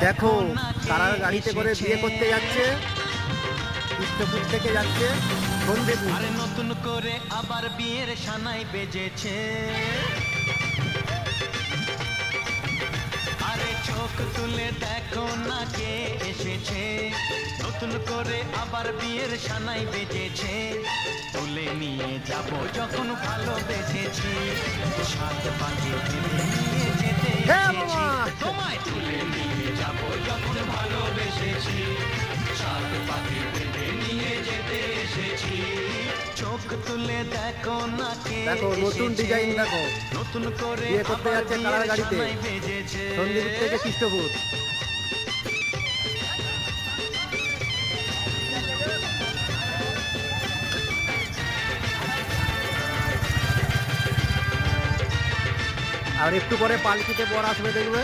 দেখো তারা গাড়িতে করে বিয়ে করতে যাচ্ছে, কৃষ্ণপুর থেকে যাচ্ছে সন্ধ্যেপুর। আরে নতুন করে আবার বিয়ের সানাই বেজেছে, আরে চোখ তুলে দেখো না কে এসেছে, নতুন করে আবার বিয়ের সানাই বেজেছে। তুলে নিয়ে যাব যখন ভালোবেসেছি, সাত পাকে তুলে নিয়ে যেতে হ্যাঁ এসেছি, বাবা। তোমায় তুলে নিয়ে যাব যখন ভালোবেসেছি, সাত পাকে তুলে নিয়ে যেতে এসেছি। চোখ তুলে দেখো না কে দেখো নতুন এসেছে, ডিজাইন, দেখো নতুন করে বিয়ে করতে আবার যাচ্ছে কারার বিয়ের গাড়িতে সানাই বেজেছে। সন্ধ্যেপুর থেকে কৃষ্ণপুর। আর একটু পরে পালকিতে বর আসবে দেখবে।